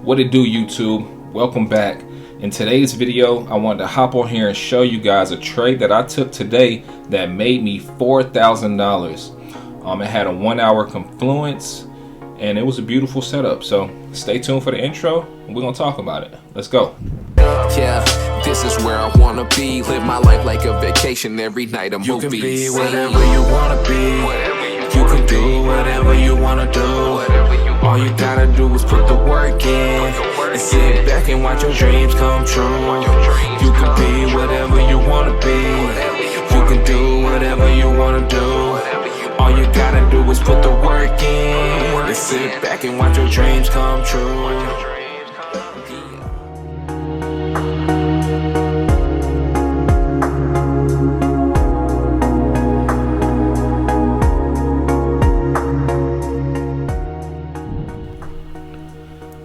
What it do, YouTube? Welcome back. In today's video, I wanted to hop on here and show you guys a trade that I took today that made me $4,000. It had a 1 hour confluence and it was a beautiful setup. So stay tuned for the intro and we're gonna talk about it. Let's go. Yeah, this is where I wanna be. Live my life like a vacation every night. A movie. You can be whatever you wanna be. You can do whatever you wanna do. All you gotta do is put the work in and sit back and watch your dreams come true. You can be whatever you wanna be. You can do whatever you wanna do. All you gotta do is put the work in and sit back and watch your dreams come true.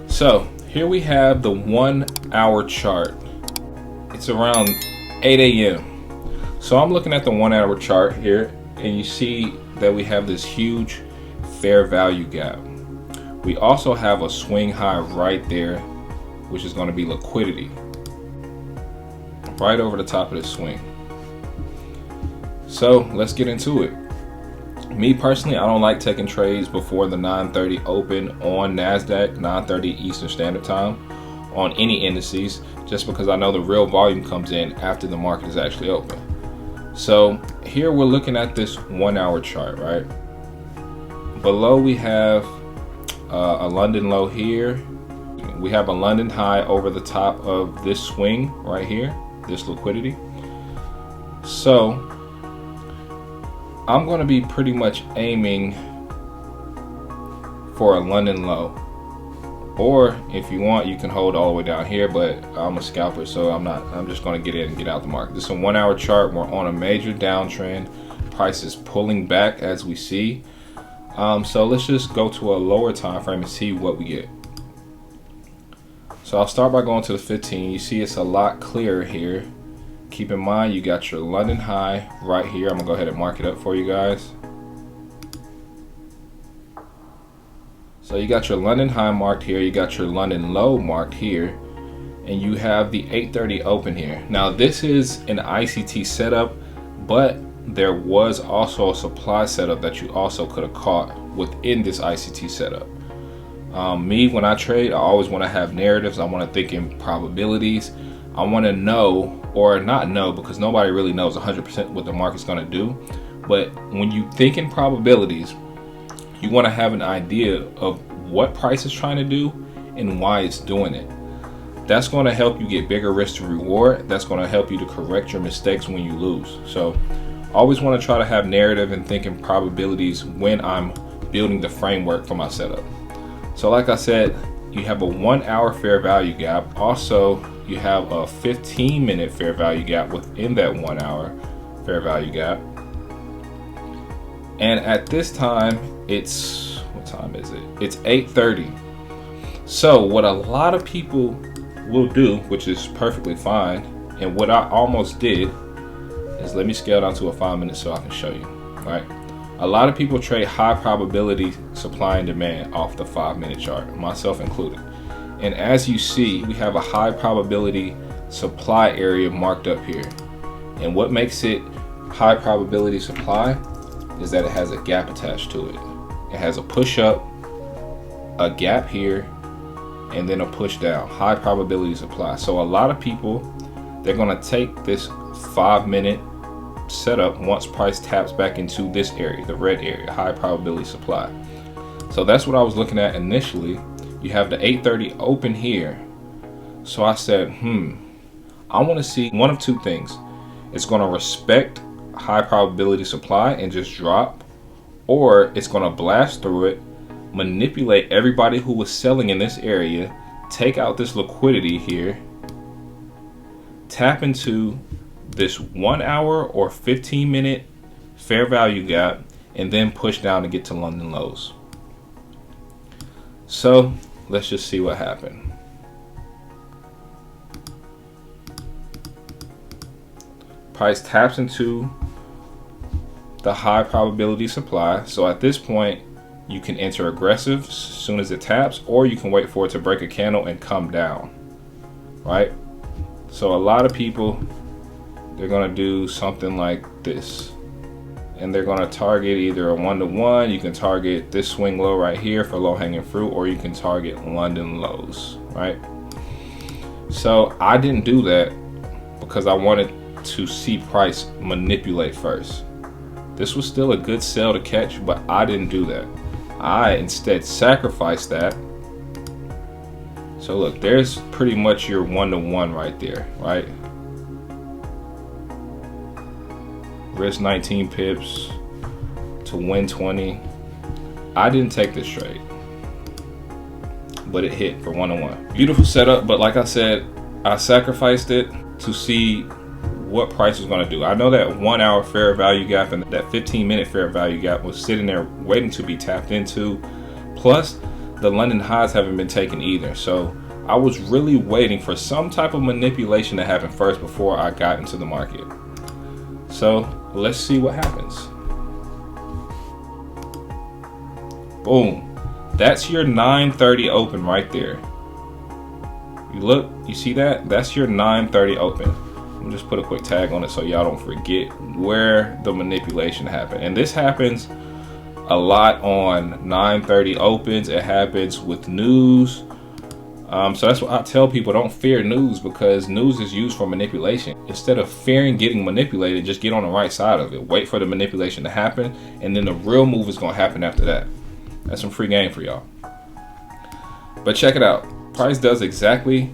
So here we have the 1 hour chart. It's around 8 a.m. So I'm looking at the 1 hour chart here and you see that we have this huge fair value gap. We also have a swing high right there, which is going to be liquidity right over the top of the swing. So let's get into it. Me personally, I don't like taking trades before the 9:30 open on Nasdaq, 9:30 Eastern Standard Time on any indices, just because I know the real volume comes in after the market is actually open. So here we're looking at this 1 hour chart, right? Below we have a London low here. We have a London high over the top of this swing right here, this liquidity. So I'm going to be pretty much aiming for a London low, or if you want you can hold all the way down here, but I'm a scalper, so I'm just going to get in and get out the market. This is a 1 hour chart. We're on a major downtrend. Price is pulling back as we see. So let's just go to a lower time frame and see what we get. So I'll start by going to the 15. You see it's a lot clearer here. Keep in mind you got your London high right here. I'm gonna go ahead and mark it up for you guys. So you got your London high marked here, you got your London low marked here, and you have the 8:30 open here. Now this is an ICT setup, but there was also a supply setup that you also could have caught within this ICT setup. Me, when I trade, I always want to have narratives. I want to think in probabilities. I want to know, or not know, because nobody really knows 100% what the market's going to do. But when you think in probabilities, you want to have an idea of what price is trying to do and why it's doing it. That's going to help you get bigger risk to reward. That's going to help you to correct your mistakes when you lose. So always want to try to have narrative and think in probabilities when I'm building the framework for my setup. So like I said, you have a 1 hour fair value gap. Also, you have a 15-minute fair value gap within that 1 hour fair value gap. And at this time, it's, what time is it? It's 8:30. So what a lot of people will do, which is perfectly fine, and what I almost did, is let me scale down to a 5 minute so I can show you, right? A lot of people trade high probability supply and demand off the 5 minute chart, myself included. And as you see, we have a high probability supply area marked up here. And what makes it high probability supply is that it has a gap attached to it. It has a push up, a gap here, and then a push down. High probability supply. So a lot of people, they're gonna take this 5 minute setup once price taps back into this area, the red area, high probability supply. So that's what I was looking at initially. You have the 8:30 open here. So I said, I want to see one of two things. It's going to respect high probability supply and just drop, or it's going to blast through it, manipulate everybody who was selling in this area, take out this liquidity here, tap into this 1 hour or 15-minute fair value gap, and then push down to get to London lows. So let's just see what happened. Price taps into the high probability supply. So at this point, you can enter aggressive as soon as it taps, or you can wait for it to break a candle and come down, right? So a lot of people, they're gonna do something like this, and they're gonna target either a 1-to-1. You can target this swing low right here for low hanging fruit, or you can target London lows, right? So I didn't do that because I wanted to see price manipulate first. This was still a good sell to catch, but I didn't do that. I instead sacrificed that. So look, there's pretty much your 1-to-1 right there, right? Risk 19 pips to win 20. I didn't take this trade, but it hit for 1-to-1. Beautiful setup, but like I said, I sacrificed it to see what price was going to do. I know that 1 hour fair value gap and that 15-minute fair value gap was sitting there waiting to be tapped into. Plus, the London highs haven't been taken either. So I was really waiting for some type of manipulation to happen first before I got into the market. So let's see what happens. Boom. That's your 9:30 open right there. You look, you see that? That's your 9:30 open. I'm just put a quick tag on it so y'all don't forget where the manipulation happened. And this happens a lot on 9:30 opens. It happens with news. So that's what I tell people: don't fear news, because news is used for manipulation. Instead of fearing getting manipulated, just get on the right side of it. Wait for the manipulation to happen, and then the real move is going to happen after that. That's some free game for y'all. But check it out. Price does exactly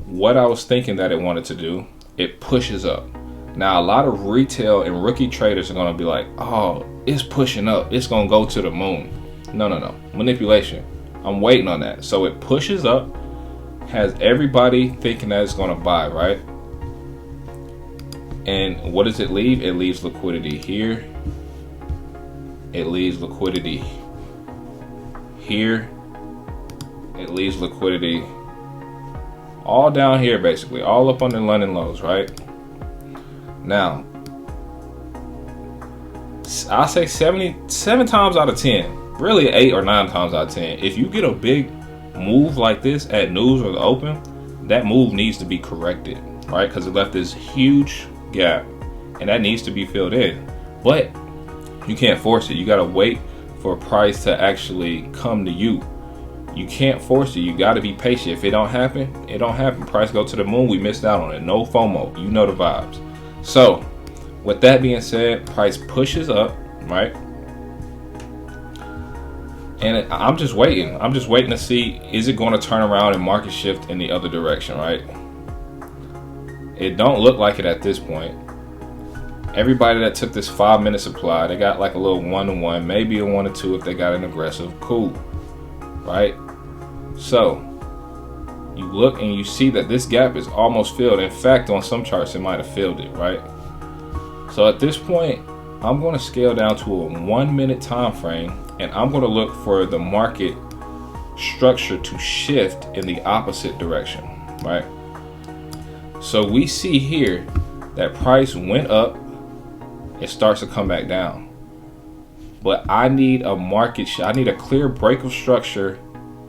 what I was thinking that it wanted to do. It pushes up. Now, a lot of retail and rookie traders are going to be like, oh, it's pushing up, it's going to go to the moon. No, manipulation. I'm waiting on that. So it pushes up, has everybody thinking that it's going to buy, right? And what does it leave? It leaves liquidity here. It leaves liquidity here. It leaves liquidity all down here, basically, all up under London lows, right? Now, I'll say 77 times out of 10, really 8 or 9 times out of 10, if you get a big move like this at news or the open, that move needs to be corrected, right? Because it left this huge gap, and that needs to be filled in. But you can't force it. You got to wait for price to actually come to you. You can't force it. You got to be patient. If it don't happen, it don't happen. Price go to the moon, we missed out on it. No FOMO. You know the vibes. So with that being said, price pushes up, right? And I'm just waiting. I'm just waiting to see, is it going to turn around and market shift in the other direction, right? It don't look like it at this point. Everybody that took this 5-minute supply, they got like a little 1-to-1, maybe a 1-to-2 if they got an aggressive. Cool, right? So you look and you see that this gap is almost filled. In fact, on some charts it might have filled it, right? So at this point, I'm going to scale down to a 1-minute time frame, and I'm going to look for the market structure to shift in the opposite direction, right? So we see here that price went up, it starts to come back down. But I need a I need a clear break of structure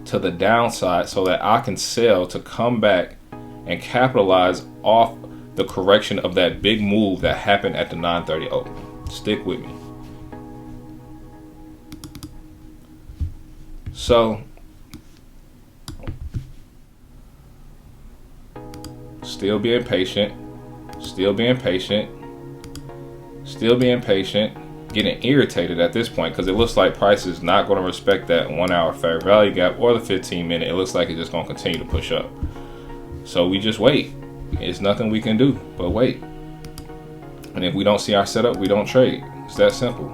to the downside so that I can sell to come back and capitalize off the correction of that big move that happened at the 9:30 open. Stick with me. So still being patient, getting irritated at this point because it looks like price is not going to respect that 1 hour fair value gap or the 15-minute. It looks like it's just going to continue to push up. So we just wait. It's nothing we can do but wait. And if we don't see our setup, we don't trade. It's that simple.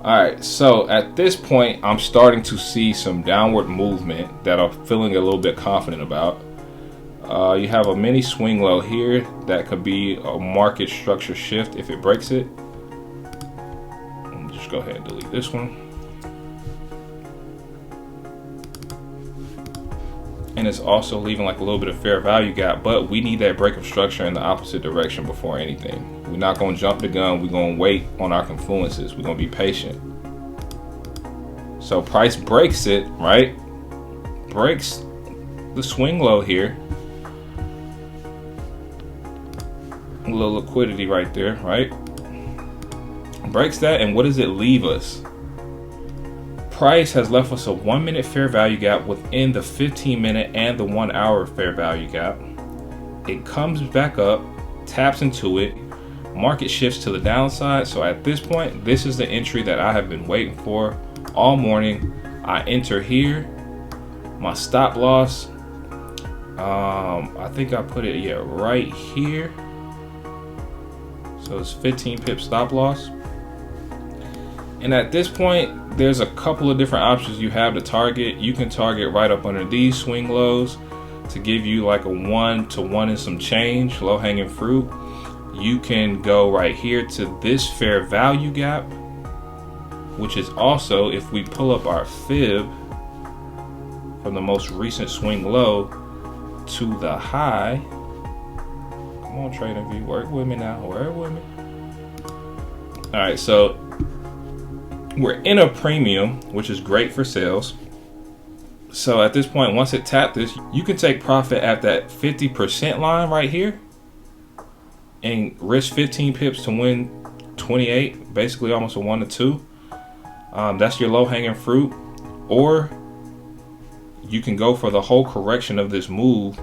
All right, so at this point, I'm starting to see some downward movement that I'm feeling a little bit confident about. You have a mini swing low here that could be a market structure shift if it breaks it. Just go ahead and delete this one. And it's also leaving like a little bit of fair value gap, but we need that break of structure in the opposite direction before anything. We're not going to jump the gun. We're going to wait on our confluences. We're going to be patient. So price breaks it, right? Breaks the swing low here. A little liquidity right there, right? Breaks that, and what does it leave us? Price has left us a 1 minute fair value gap within the 15-minute and the 1 hour fair value gap. It comes back up, taps into it, market shifts to the downside. So at this point, this is the entry that I have been waiting for all morning. I enter here. My stop loss, I think I put it, yeah, right here. So it's 15 pip stop loss. And at this point, there's a couple of different options you have to target. You can target right up under these swing lows to give you like a 1 to 1 and some change, low hanging fruit. You can go right here to this fair value gap, which is also, if we pull up our fib from the most recent swing low to the high. Come on, Trading View, work with me now, work with me. All right, so we're in a premium, which is great for sales. So at this point, once it tapped this, you can take profit at that 50% line right here and risk 15 pips to win 28, basically almost a 1 to 2. That's your low hanging fruit. Or you can go for the whole correction of this move,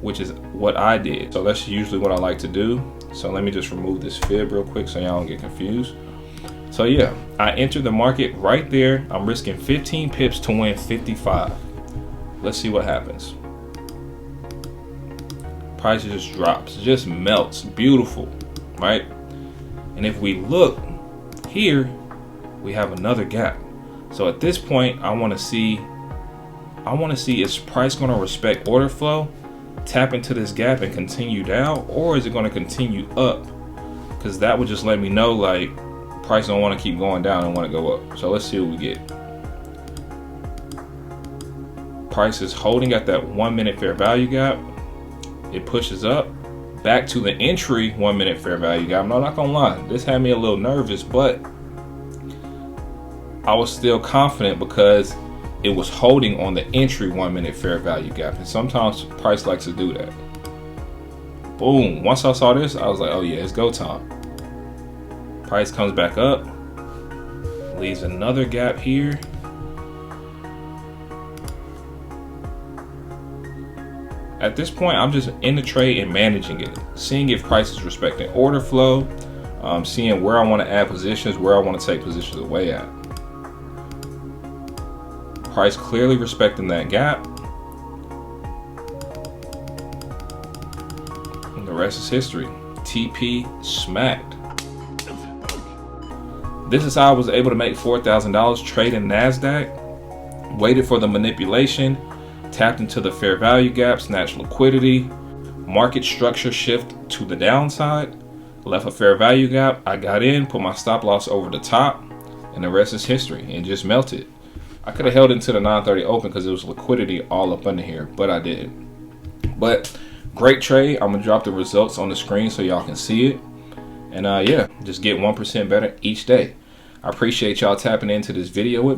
which is what I did. So that's usually what I like to do. So let me just remove this fib real quick so y'all don't get confused. So yeah, I entered the market right there. I'm risking 15 pips to win 55. Let's see what happens. Price just drops, just melts, beautiful, right? And if we look here, we have another gap. So at this point, I want to see is price going to respect order flow, tap into this gap and continue down, or is it going to continue up? Because that would just let me know like price don't want to keep going down and want to go up. So let's see what we get. Price is holding at that 1 minute fair value gap. It pushes up back to the entry 1 minute fair value gap. No, I'm not gonna lie, this had me a little nervous, but I was still confident because it was holding on the entry 1 minute fair value gap. And sometimes price likes to do that. Boom, once I saw this, I was like, oh yeah, it's go time. Price comes back up, leaves another gap here. At this point, I'm just in the trade and managing it, seeing if price is respecting order flow, seeing where I want to add positions, where I want to take positions away at. Price clearly respecting that gap. And the rest is history. TP smacked. This is how I was able to make $4,000 trading Nasdaq. Waited for the manipulation, tapped into the fair value gap, snatched liquidity, market structure shift to the downside, left a fair value gap. I got in, put my stop loss over the top, and the rest is history. It just melted. I could have held into the 930 open because it was liquidity all up under here, but I didn't. But great trade. I'm gonna drop the results on the screen so y'all can see it. And yeah, just get 1% better each day. I appreciate y'all tapping into this video with me.